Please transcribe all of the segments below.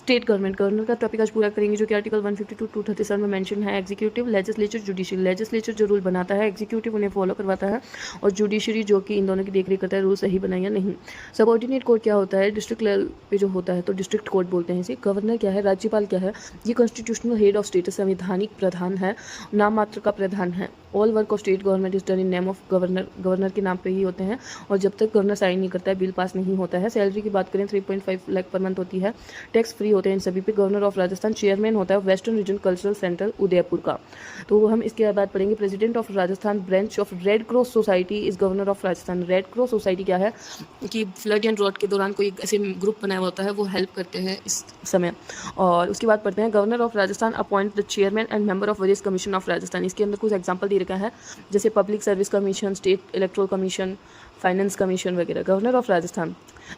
State government, governor का topic आज पूरा करेंगे जो कि आर्टिकल 152 237 में मेंशन है। Executive, legislature, judicial. लेजिस्लेचर जो रूल बनाता है, एग्जीक्यूटिव उन्हें फॉलो करवाता है, और जुडिशरी जो कि इन दोनों की देखरेख करता है रूल सही बनाए या नहीं। सबऑर्डिनेट कोर्ट क्या होता है, डिस्ट्रिक्ट लेवल पे जो होता है तो डिस्ट्रिक्ट कोर्ट बोलते हैं इसे। गवर्नर क्या है, राज्यपाल क्या है, ये कॉन्स्टिट्यूशनल हेड ऑफ स्टेट, संवैधानिक प्रधान है, नाम मात्र का प्रधान है। All work of state government is done in name of governor, governor के नाम पे ही होते हैं, और जब तक गवर्नर साइन नहीं करता है बिल पास नहीं होता है। सैलरी की बात करें 3.5 लाख पर मंथ होती है, टैक्स फ्री होते हैं इन सभी पे। गवर्नर ऑफ राजस्थान चेयरमैन होता है western region cultural centre Udaipur का। तो हम इसके बाद पढ़ेंगे president of Rajasthan branch of red cross society is governor of Rajasthan. Red cross society क्या है कि फ्लड एंड ड्रॉट के दौरान कोई ऐसे ग्रुप बनाया होता है, वो हेल्प करते हैं इस समय। और उसके बाद पढ़ते हैं governor of Rajasthan appoint the chairman and member of various commission of Rajasthan. इसके अंदर कुछ एग्जांपल दे रखा है जैसे public service commission, state electoral commission, finance commission वगैरह। गवर्नर ऑफ राजस्थान,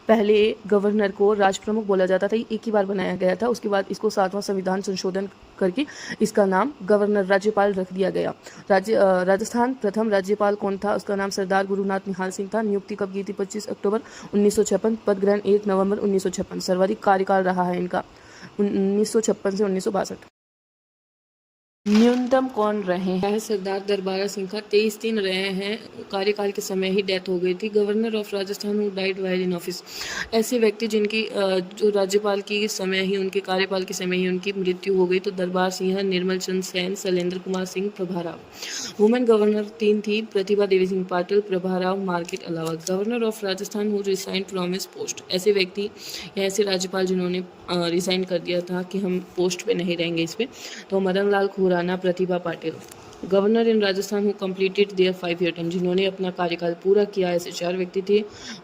पहले गवर्नर को राज प्रमुख बोला जाता था, एक ही बार बनाया गया था, उसके बाद इसको 7वां संविधान संशोधन करके इसका नाम गवर्नर राज्यपाल रख दिया गया। राजस्थान प्रथम राज्यपाल कौन था, उसका नाम सरदार गुरुनाथ निहाल सिंह था। नियुक्ति कब की थी, 25 अक्टूबर 1956। पद ग्रहण 1 नवंबर 1956। सर्वाधिक कार्यकाल रहा है इनका 1956 से 1962। न्यूनतम कौन रहे हैं, सरदार दरबारा सिंह का 23 दिन रहे हैं, कार्यकाल के समय ही डेथ हो गई थी। Governor of Rajasthan who died while in office, ऐसे व्यक्ति जिनकी जो राज्यपाल की समय ही उनके कार्यकाल के समय ही उनकी मृत्यु हो गई, तो दरबार सिंह, निर्मल चंद सेन, शैलेंद्र कुमार सिंह, प्रभा राव। वुमेन गवर्नर 3 थी, प्रतिभा देवी सिंह पाटिल, प्रभा राव, मार्केट अलावा। Governor of Rajasthan who resign from his post, ऐसे व्यक्ति या ऐसे राज्यपाल जिन्होंने रिसाइन कर दिया था कि हम पोस्ट पे नहीं रहेंगे इस पे, तो Madan Lal Khurana, Pratibha Patil. Governor in Rajasthan who completed their 5-year term, जिन्होंने अपना कार्यकाल पूरा किया, ऐसे 4 व्यक्ति थे।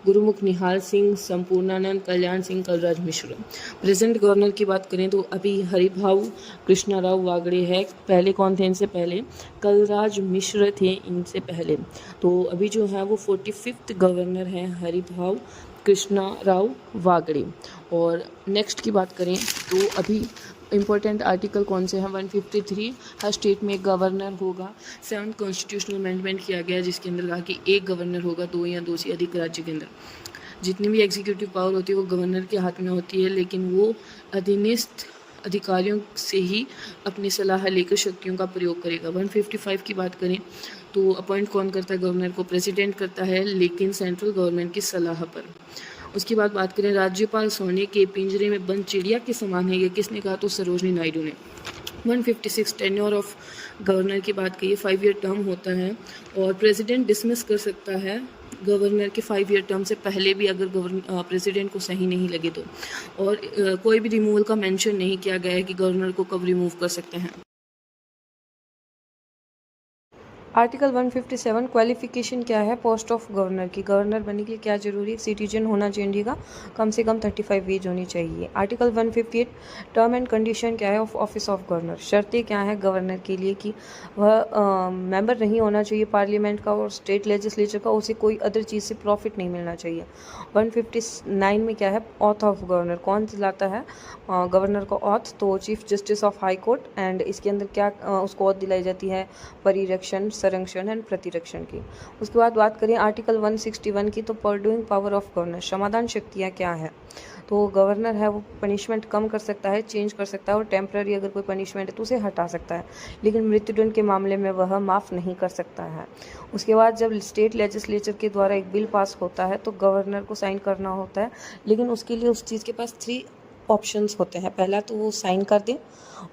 गुरुमुख निहाल सिंह, संपूर्णानंद, कल्याण सिंह, कलराज मिश्र। प्रेजेंट गवर्नर की बात करें तो अभी हरिभाऊ कृष्णाराव वागड़े है। पहले कौन थे इनसे पहले, कलराज मिश्र थे इनसे पहले। तो अभी जो है वो 45th गवर्नर हैं हरिभाऊ कृष्णा राव वागड़े। और नेक्स्ट की बात करें तो अभी इंपॉर्टेंट आर्टिकल कौन से हैं, 153, हर स्टेट में एक गवर्नर होगा। 7th कॉन्स्टिट्यूशनल अमेंडमेंट किया गया जिसके अंदर कहा कि एक गवर्नर होगा 2 या 2 से अधिक राज्य के अंदर। जितनी भी एग्जीक्यूटिव पावर होती है वो गवर्नर के हाथ में होती है, लेकिन वो अधीनस्थ अधिकारियों से ही अपनी सलाह लेकर शक्तियों का प्रयोग करेगा। 155 की बात करें तो अपॉइंट कौन करता है गवर्नर को, प्रेसिडेंट करता है, लेकिन सेंट्रल गवर्नमेंट की सलाह पर। उसके बाद बात करें राज्यपाल सोने के पिंजरे में बंद चिड़िया के समान है, ये किसने कहा, तो सरोजनी नायडू ने। 156 टेन्योर ऑफ गवर्नर की बात की, 5-year टर्म होता है, और प्रेसिडेंट डिसमिस कर सकता है गवर्नर के 5-year टर्म से पहले भी अगर प्रेसिडेंट को सही नहीं लगे तो। और कोई भी रिमूवल का मेंशन नहीं किया गया है कि गवर्नर को कब रिमूव कर सकते हैं। आर्टिकल 157 क्वालिफिकेशन क्या है पोस्ट ऑफ गवर्नर की, गवर्नर बनने के लिए क्या जरूरी है, सिटीजन होना चाहिए, कम से कम 35 एज होनी चाहिए। आर्टिकल 158 टर्म एंड कंडीशन क्या है ऑफ ऑफिस ऑफ गवर्नर, शर्तें क्या है गवर्नर के लिए कि वह मेंबर नहीं होना चाहिए पार्लियामेंट का और स्टेट लेजिस्लेचर का, उसे कोई अदर चीज़ से प्रॉफिट नहीं मिलना चाहिए। 159 में क्या है ऑथ ऑफ गवर्नर, कौन दिलाता है गवर्नर को ऑथ, तो chief justice of high court. And इसके अंदर क्या उसको ऑथ दिलाई जाती है, परिरक्षण, संरक्षण एंड प्रतिरक्षण की। उसके बाद बात करें आर्टिकल 161 की, तो परडूइंग पावर ऑफ गवर्नर, समाधान शक्तियाँ क्या है, तो गवर्नर है वो पनिशमेंट कम कर सकता है, चेंज कर सकता है, और टेम्पररी अगर कोई पनिशमेंट है तो उसे हटा सकता है, लेकिन मृत्युदंड के मामले में वह माफ़ नहीं कर सकता है। उसके बाद जब स्टेट लेजिस्लेचर के द्वारा एक बिल पास होता है तो गवर्नर को साइन करना होता है, लेकिन उसके लिए उस चीज़ के पास 3 ऑप्शंस होते हैं। पहला तो वो साइन कर दें,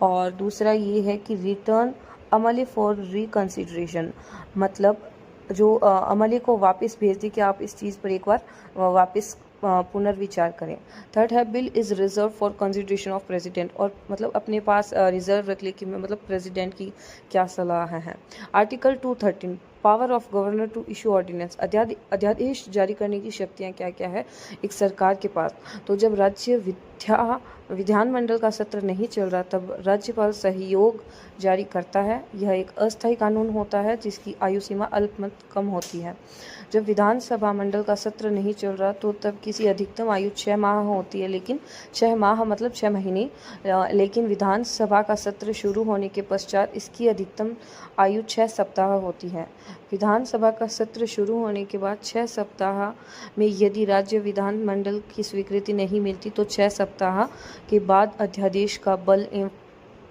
और दूसरा ये है कि रिटर्न अमले फॉर रिकन्सिडरेशन, मतलब जो अमले को वापस भेज दे कि आप इस चीज़ पर एक बार वापस पुनर्विचार करें। थर्ड है bill is reserve for consideration of president, और मतलब अपने पास रिजर्व रख ले कि मतलब प्रेसिडेंट की क्या सलाह है। Article 213 power of governor to issue ordinance, अध्यादेश जारी करने की शक्तियाँ क्या क्या है एक सरकार के पास, तो जब राज्य विधानमंडल का सत्र नहीं चल रहा तब राज्यपाल सहयोग जारी करता है। यह एक अस्थायी कानून होता है जिसकी आयु सीमा अल्पमत कम होती है। जब विधानसभा मंडल का सत्र नहीं चल रहा तो तब किसी अधिकतम आयु 6 माह होती है, लेकिन 6 माह मतलब 6 महीने, लेकिन विधानसभा का सत्र शुरू होने के पश्चात इसकी अधिकतम आयु 6 सप्ताह होती है। विधानसभा का सत्र शुरू होने के बाद 6 सप्ताह में यदि राज्य विधानमंडल की स्वीकृति नहीं मिलती तो 6 सप्ताह के बाद अध्यादेश का बल एवं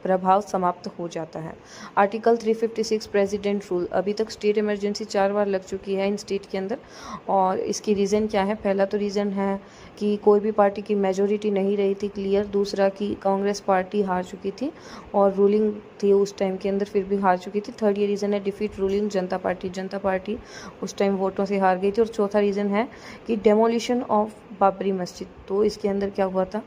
प्रभाव समाप्त हो जाता है। Article 356 president rule. अभी तक स्टेट इमरजेंसी 4 बार लग चुकी है इन स्टेट के अंदर, और इसकी रीज़न क्या है? पहला तो रीज़न है कि कोई भी पार्टी की मेजोरिटी नहीं रही थी क्लियर। दूसरा कि कांग्रेस पार्टी हार चुकी थी और रूलिंग थी उस टाइम के अंदर, फिर भी हार चुकी थी। थर्ड ये रीज़न है डिफीट रूलिंग जनता पार्टी उस टाइम वोटों से हार गई थी। और चौथा रीज़न है कि डेमोलिशन ऑफ बाबरी मस्जिद। तो इसके अंदर क्या हुआ था?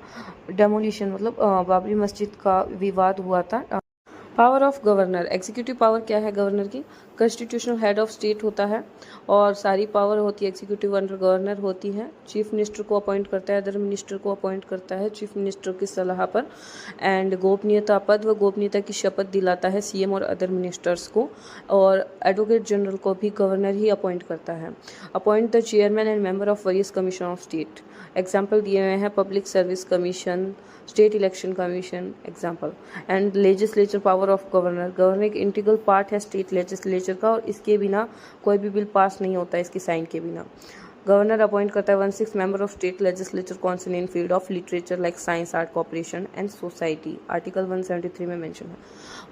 डेमोलिशन मतलब बाबरी मस्जिद का विवाद हुआ था। Power of governor. Executive power क्या है गवर्नर की? कॉन्स्टिट्यूशनल हेड ऑफ स्टेट होता है और सारी पावर होती है एग्जीक्यूटिव अंडर गवर्नर होती है। चीफ मिनिस्टर को अपॉइंट करता है, अदर मिनिस्टर को अपॉइंट करता है चीफ मिनिस्टर की सलाह पर। एंड गोपनीयता पद व गोपनीयता की शपथ दिलाता है सीएम और अदर मिनिस्टर्स को। और एडवोकेट जनरल को भी गवर्नर ही अपॉइंट करता है। Appoint the chairman and member of various commission of state. Example दिए हुए हैं public service commission, state election commission example. And legislature power of governor. Governor एक इंटीग्रल पार्ट है स्टेट लेजिस्लेचर का और इसके बिना कोई भी बिल पास नहीं होता इसके साइन के बिना। गवर्नर अपॉइंट करता है 1/6 member of state legislature concern in field of literature like science, art, cooperation and society. Article 173 में मेंशन है।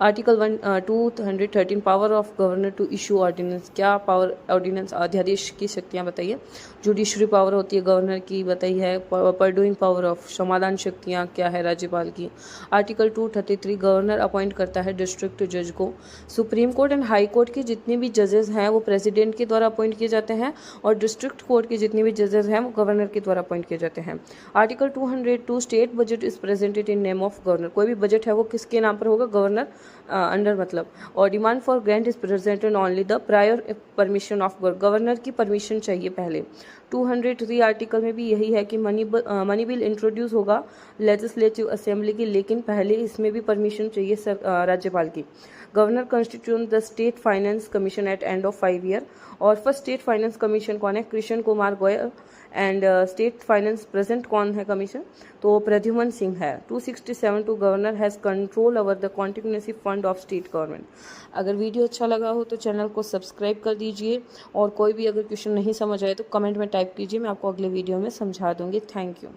Article 213 power of governor to issue ordinance. क्या पावर? ऑर्डिनेंस अध्यादेश की शक्तियाँ बताइए। जुडिशरी पावर होती है गवर्नर की, बताई है। परडूइंग पावर ऑफ समाधान शक्तियाँ क्या है? राज्यपाल की। आर्टिकल 233 गवर्नर अपॉइंट करता है डिस्ट्रिक्ट जज को। Supreme court and high court के जितने भी जजेस हैं वो प्रेसिडेंट के द्वारा अपॉइंट किए जाते हैं और डिस्ट्रिक्ट कोर्ट के जितने भी जजेस हैं वो गवर्नर के द्वारा अपॉइंट किए जाते हैं। Article 202 state budget is presented in name of governor. कोई भी बजट है वो किसके नाम पर होगा? गवर्नर अंडर मतलब। और demand for grant is presented only the prior permission of governor की परमिशन चाहिए पहले। 203 आर्टिकल में भी यही है कि मनी बिल इंट्रोड्यूस होगा लेजिस्लेटिव असेंबली की, लेकिन पहले इसमें भी परमिशन चाहिए राज्यपाल की। Governor constitute the state finance commission at end of 5 year. और फर्स्ट स्टेट फाइनेंस कमीशन कौन है? Krishna Kumar Goyal. And state finance present कौन है कमीशन? तो प्रद्युमन सिंह है। 267 to governor has control over the contingency fund of state government. अगर वीडियो अच्छा लगा हो तो चैनल को सब्सक्राइब कर दीजिए और कोई भी अगर क्वेश्चन नहीं समझ आए तो कमेंट में टाइप कीजिए, मैं आपको अगले वीडियो में समझा दूंगी। Thank you.